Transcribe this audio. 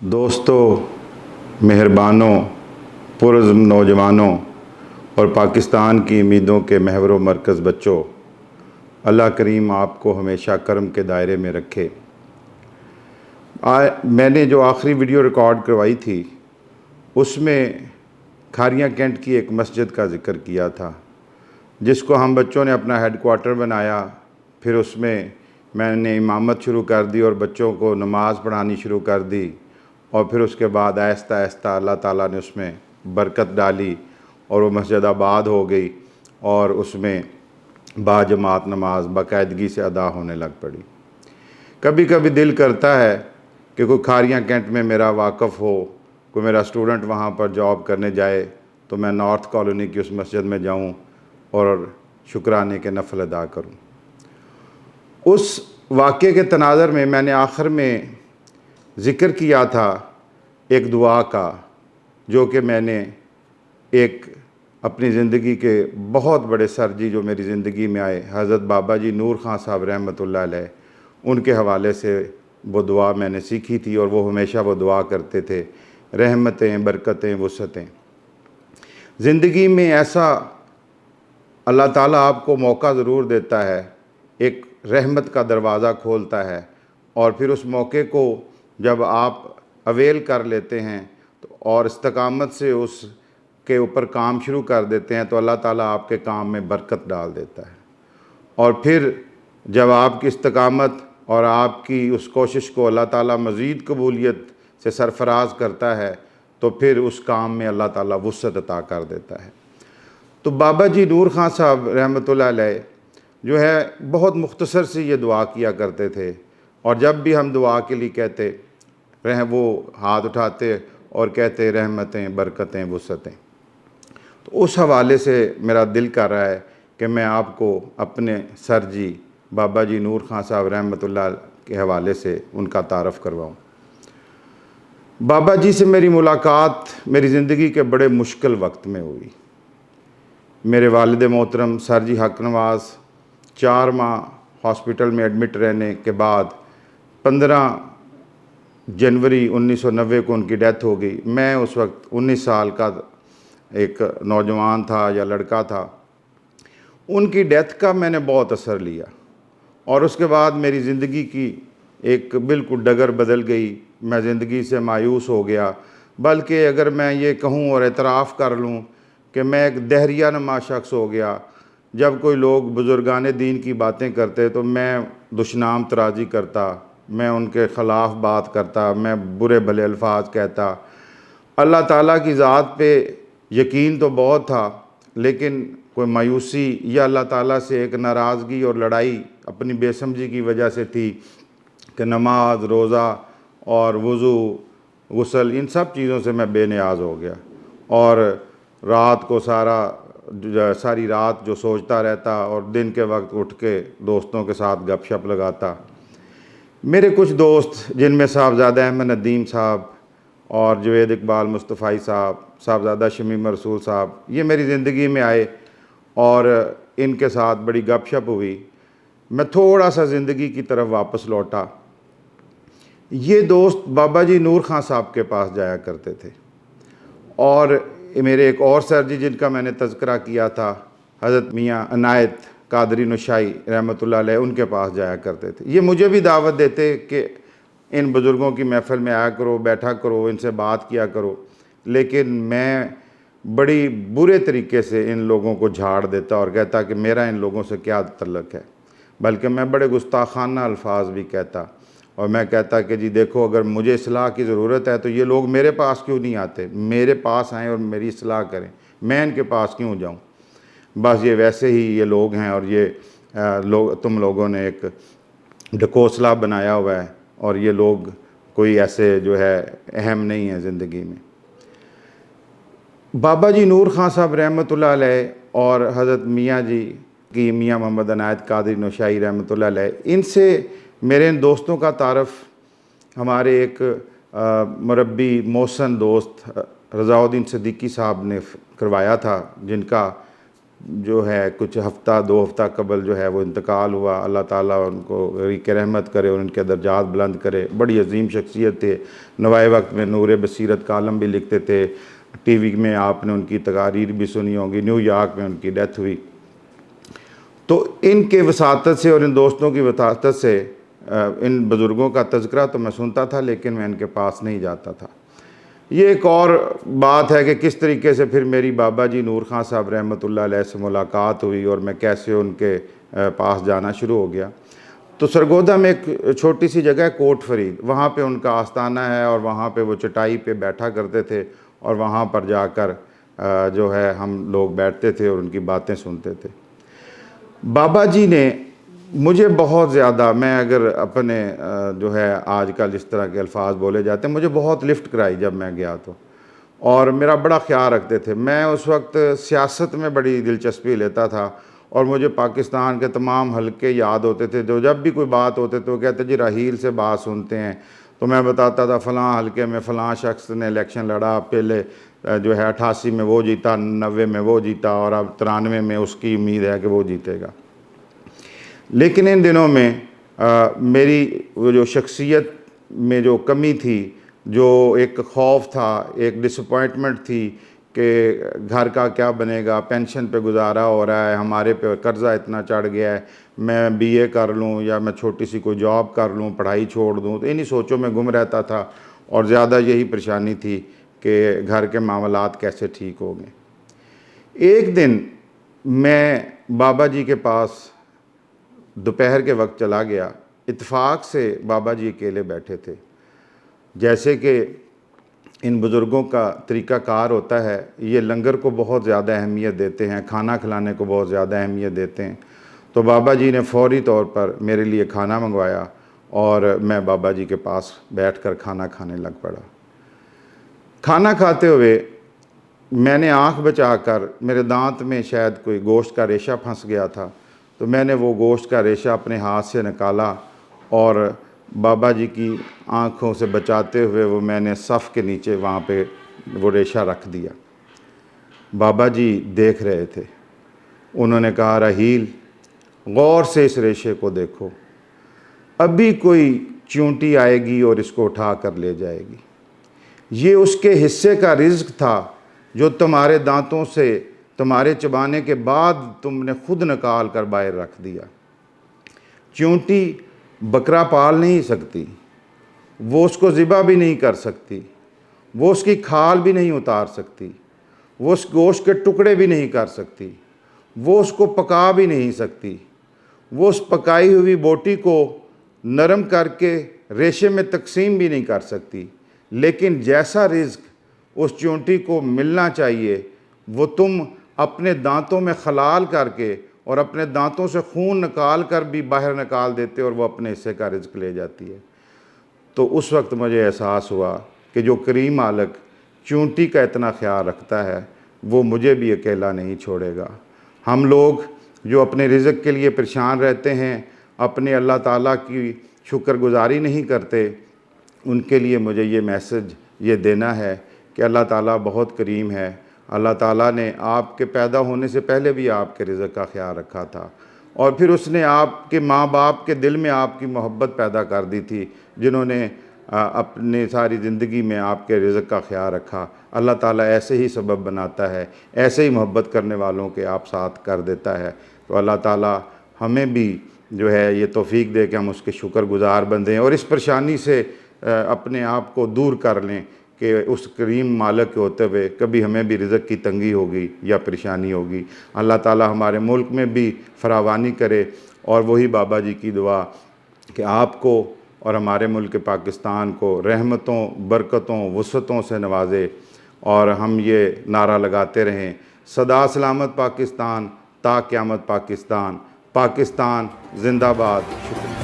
دوستوں، مہربانوں، پرعزم نوجوانوں اور پاکستان کی امیدوں کے محور و مرکز بچوں، اللہ کریم آپ کو ہمیشہ کرم کے دائرے میں رکھے۔ میں نے جو آخری ویڈیو ریکارڈ کروائی تھی اس میں کھاریاں کینٹ کی ایک مسجد کا ذکر کیا تھا، جس کو ہم بچوں نے اپنا ہیڈ کوارٹر بنایا۔ پھر اس میں نے امامت شروع کر دی اور بچوں کو نماز پڑھانی شروع کر دی، اور پھر اس کے بعد آہستہ آہستہ اللہ تعالیٰ نے اس میں برکت ڈالی اور وہ مسجد آباد ہو گئی، اور اس میں باجماعت نماز باقاعدگی سے ادا ہونے لگ پڑی۔ کبھی کبھی دل کرتا ہے کہ کوئی کھاریاں کینٹ میں میرا واقف ہو، کوئی میرا اسٹوڈنٹ وہاں پر جاب کرنے جائے تو میں نارتھ کالونی کی اس مسجد میں جاؤں اور شکرانے کے نفل ادا کروں۔ اس واقعے کے تناظر میں نے آخر میں ذکر کیا تھا ایک دعا کا، جو کہ میں نے ایک اپنی زندگی کے بہت بڑے سرجی جو میری زندگی میں آئے، حضرت بابا جی نور خان صاحب رحمۃ اللہ علیہ، ان کے حوالے سے وہ دعا میں نے سیکھی تھی، اور وہ ہمیشہ وہ دعا کرتے تھے: رحمتیں، برکتیں، وسعتیں۔ زندگی میں ایسا اللہ تعالیٰ آپ کو موقع ضرور دیتا ہے، ایک رحمت کا دروازہ کھولتا ہے، اور پھر اس موقع کو جب آپ اویل کر لیتے ہیں اور استقامت سے اس کے اوپر کام شروع کر دیتے ہیں تو اللہ تعالیٰ آپ کے کام میں برکت ڈال دیتا ہے، اور پھر جب آپ کی استقامت اور آپ کی اس کوشش کو اللہ تعالیٰ مزید قبولیت سے سرفراز کرتا ہے تو پھر اس کام میں اللہ تعالیٰ وسعت عطا کر دیتا ہے۔ تو بابا جی نور خان صاحب رحمۃ اللہ علیہ جو ہے بہت مختصر سی یہ دعا کیا کرتے تھے، اور جب بھی ہم دعا کے لیے کہتے وہ ہاتھ اٹھاتے اور کہتے: رحمتیں، برکتیں، وسعتیں۔ تو اس حوالے سے میرا دل کر رہا ہے کہ میں آپ کو اپنے سرجی بابا جی نور خان صاحب رحمۃ اللہ کے حوالے سے ان کا تعارف کرواؤں۔ بابا جی سے میری ملاقات میری زندگی کے بڑے مشکل وقت میں ہوئی۔ میرے والد محترم سرجی حق نواز 4 ماہ ہاسپٹل میں ایڈمٹ رہنے کے بعد 15 جنوری 1990 کو ان کی ڈیتھ ہو گئی۔ میں اس وقت 19 سال کا ایک نوجوان تھا یا لڑکا تھا۔ ان کی ڈیتھ کا میں نے بہت اثر لیا، اور اس کے بعد میری زندگی کی ایک بالکل ڈگر بدل گئی۔ میں زندگی سے مایوس ہو گیا، بلکہ اگر میں یہ کہوں اور اعتراف کر لوں کہ میں ایک دہریہ نما شخص ہو گیا۔ جب کوئی لوگ بزرگان دین کی باتیں کرتے تو میں دشنام ترازی کرتا، میں ان کے خلاف بات کرتا، میں برے بھلے الفاظ کہتا۔ اللہ تعالیٰ کی ذات پہ یقین تو بہت تھا، لیکن کوئی مایوسی یا اللہ تعالیٰ سے ایک ناراضگی اور لڑائی اپنی بے سمجھی کی وجہ سے تھی کہ نماز، روزہ اور وضو، غسل، ان سب چیزوں سے میں بے نیاز ہو گیا، اور رات کو ساری رات جو سوچتا رہتا اور دن کے وقت اٹھ کے دوستوں کے ساتھ گپ شپ لگاتا۔ میرے کچھ دوست جن میں صاحبزادہ احمد ندیم صاحب اور جوید اقبال مصطفی صاحب، صاحبزادہ شمیم رسول صاحب، یہ میری زندگی میں آئے اور ان کے ساتھ بڑی گپ شپ ہوئی۔ میں تھوڑا سا زندگی کی طرف واپس لوٹا۔ یہ دوست بابا جی نور خان صاحب کے پاس جایا کرتے تھے، اور میرے ایک اور سرجی جن کا میں نے تذکرہ کیا تھا، حضرت میاں عنایت قادری نشائی رحمۃ اللہ علیہ، ان کے پاس جایا کرتے تھے۔ یہ مجھے بھی دعوت دیتے کہ ان بزرگوں کی محفل میں آیا کرو، بیٹھا کرو، ان سے بات کیا کرو، لیکن میں بڑی برے طریقے سے ان لوگوں کو جھاڑ دیتا اور کہتا کہ میرا ان لوگوں سے کیا تعلق ہے، بلکہ میں بڑے گستاخانہ الفاظ بھی کہتا، اور میں کہتا کہ جی دیکھو، اگر مجھے اصلاح کی ضرورت ہے تو یہ لوگ میرے پاس کیوں نہیں آتے؟ میرے پاس آئیں اور میری اصلاح کریں، میں ان کے پاس کیوں جاؤں؟ بس یہ ویسے ہی یہ لوگ ہیں، اور یہ تم لوگوں نے ایک ڈھکوسلا بنایا ہوا ہے، اور یہ لوگ کوئی ایسے جو ہے اہم نہیں ہیں زندگی میں۔ بابا جی نور خان صاحب رحمۃ اللہ علیہ اور حضرت میاں جی کی میاں محمد عنایت قادری نشائی رحمۃ اللہ علیہ، ان سے میرے ان دوستوں کا تعارف ہمارے ایک مربی محسن دوست رضا الدین صدیقی صاحب نے کروایا تھا، جن کا جو ہے کچھ ہفتہ 2 ہفتہ قبل جو ہے وہ انتقال ہوا۔ اللہ تعالیٰ ان کو غریق رحمت کرے اور ان کے درجات بلند کرے۔ بڑی عظیم شخصیت تھے، نوائے وقت میں نور بصیرت کالم بھی لکھتے تھے، ٹی وی میں آپ نے ان کی تقاریر بھی سنی ہوں گی، نیو یارک میں ان کی ڈیتھ ہوئی۔ تو ان کے وساطت سے اور ان دوستوں کی وساطت سے ان بزرگوں کا تذکرہ تو میں سنتا تھا، لیکن میں ان کے پاس نہیں جاتا تھا۔ یہ ایک اور بات ہے کہ کس طریقے سے پھر میری بابا جی نور خان صاحب رحمۃ اللہ علیہ سے ملاقات ہوئی اور میں کیسے ان کے پاس جانا شروع ہو گیا۔ تو سرگودا میں ایک چھوٹی سی جگہ ہے کوٹ فرید، وہاں پہ ان کا آستانہ ہے اور وہاں پہ وہ چٹائی پہ بیٹھا کرتے تھے اور وہاں پر جا کر جو ہے ہم لوگ بیٹھتے تھے اور ان کی باتیں سنتے تھے۔ بابا جی نے مجھے بہت زیادہ، میں اگر اپنے جو ہے آج کل اس طرح کے الفاظ بولے جاتے ہیں، مجھے بہت لفٹ کرائی جب میں گیا تو، اور میرا بڑا خیال رکھتے تھے۔ میں اس وقت سیاست میں بڑی دلچسپی لیتا تھا اور مجھے پاکستان کے تمام حلقے یاد ہوتے تھے۔ جو جب بھی کوئی بات ہوتے تو وہ کہتے جی راحیل سے بات سنتے ہیں، تو میں بتاتا تھا فلاں حلقے میں فلاں شخص نے الیکشن لڑا، پہلے جو ہے 88 میں وہ جیتا، 90 میں وہ جیتا، اور اب 93 میں اس کی امید ہے کہ وہ جیتے گا۔ لیکن ان دنوں میں میری وہ جو شخصیت میں جو کمی تھی، جو ایک خوف تھا، ایک ڈسپوائنٹمنٹ تھی کہ گھر کا کیا بنے گا، پینشن پہ گزارا ہو رہا ہے، ہمارے پہ قرضہ اتنا چڑھ گیا ہے، میں بی اے کر لوں یا میں چھوٹی سی کوئی جاب کر لوں، پڑھائی چھوڑ دوں، تو انہی سوچوں میں گم رہتا تھا، اور زیادہ یہی پریشانی تھی کہ گھر کے معاملات کیسے ٹھیک ہو گئے۔ ایک دن میں بابا جی کے پاس دوپہر کے وقت چلا گیا، اتفاق سے بابا جی اکیلے بیٹھے تھے۔ جیسے کہ ان بزرگوں کا طریقہ کار ہوتا ہے، یہ لنگر کو بہت زیادہ اہمیت دیتے ہیں، کھانا کھلانے کو بہت زیادہ اہمیت دیتے ہیں۔ تو بابا جی نے فوری طور پر میرے لیے کھانا منگوایا اور میں بابا جی کے پاس بیٹھ کر کھانا کھانے لگ پڑا۔ کھانا کھاتے ہوئے میں نے آنکھ بچا کر، میرے دانت میں شاید کوئی گوشت کا ریشہ پھنس گیا تھا، تو میں نے وہ گوشت کا ریشہ اپنے ہاتھ سے نکالا اور بابا جی کی آنکھوں سے بچاتے ہوئے وہ میں نے صف کے نیچے وہاں پہ وہ ریشہ رکھ دیا۔ بابا جی دیکھ رہے تھے، انہوں نے کہا راحیل غور سے اس ریشے کو دیکھو، ابھی کوئی چونٹی آئے گی اور اس کو اٹھا کر لے جائے گی، یہ اس کے حصے کا رزق تھا جو تمہارے دانتوں سے تمہارے چبانے کے بعد تم نے خود نکال کر باہر رکھ دیا۔ چونٹی بکرا پال نہیں سکتی، وہ اس کو ذبح بھی نہیں کر سکتی، وہ اس کی کھال بھی نہیں اتار سکتی، وہ اس گوشت کے ٹکڑے بھی نہیں کر سکتی، وہ اس کو پکا بھی نہیں سکتی، وہ اس پکائی ہوئی بوٹی کو نرم کر کے ریشے میں تقسیم بھی نہیں کر سکتی۔ لیکن جیسا رزق اس چونٹی کو ملنا چاہیے وہ تم اپنے دانتوں میں خلال کر کے اور اپنے دانتوں سے خون نکال کر بھی باہر نکال دیتے اور وہ اپنے حصے کا رزق لے جاتی ہے۔ تو اس وقت مجھے احساس ہوا کہ جو کریم مالک چونٹی کا اتنا خیال رکھتا ہے وہ مجھے بھی اکیلا نہیں چھوڑے گا۔ ہم لوگ جو اپنے رزق کے لیے پریشان رہتے ہیں، اپنے اللہ تعالیٰ کی شکر گزاری نہیں کرتے، ان کے لیے مجھے یہ میسج یہ دینا ہے کہ اللہ تعالیٰ بہت کریم ہے۔ اللہ تعالیٰ نے آپ کے پیدا ہونے سے پہلے بھی آپ کے رزق کا خیال رکھا تھا، اور پھر اس نے آپ کے ماں باپ کے دل میں آپ کی محبت پیدا کر دی تھی، جنہوں نے اپنی ساری زندگی میں آپ کے رزق کا خیال رکھا۔ اللہ تعالیٰ ایسے ہی سبب بناتا ہے، ایسے ہی محبت کرنے والوں کے آپ ساتھ کر دیتا ہے۔ تو اللہ تعالیٰ ہمیں بھی جو ہے یہ توفیق دے کہ ہم اس کے شکر گزار بندیں اور اس پریشانی سے اپنے آپ کو دور کر لیں کہ اس کریم مالک کے ہوتے ہوئے کبھی ہمیں بھی رزق کی تنگی ہوگی یا پریشانی ہوگی۔ اللہ تعالیٰ ہمارے ملک میں بھی فراوانی کرے، اور وہی بابا جی کی دعا کہ آپ کو اور ہمارے ملک پاکستان کو رحمتوں، برکتوں، وسعتوں سے نوازے، اور ہم یہ نعرہ لگاتے رہیں سدا سلامت پاکستان، تا قیامت پاکستان، پاکستان زندہ باد۔ شکریہ۔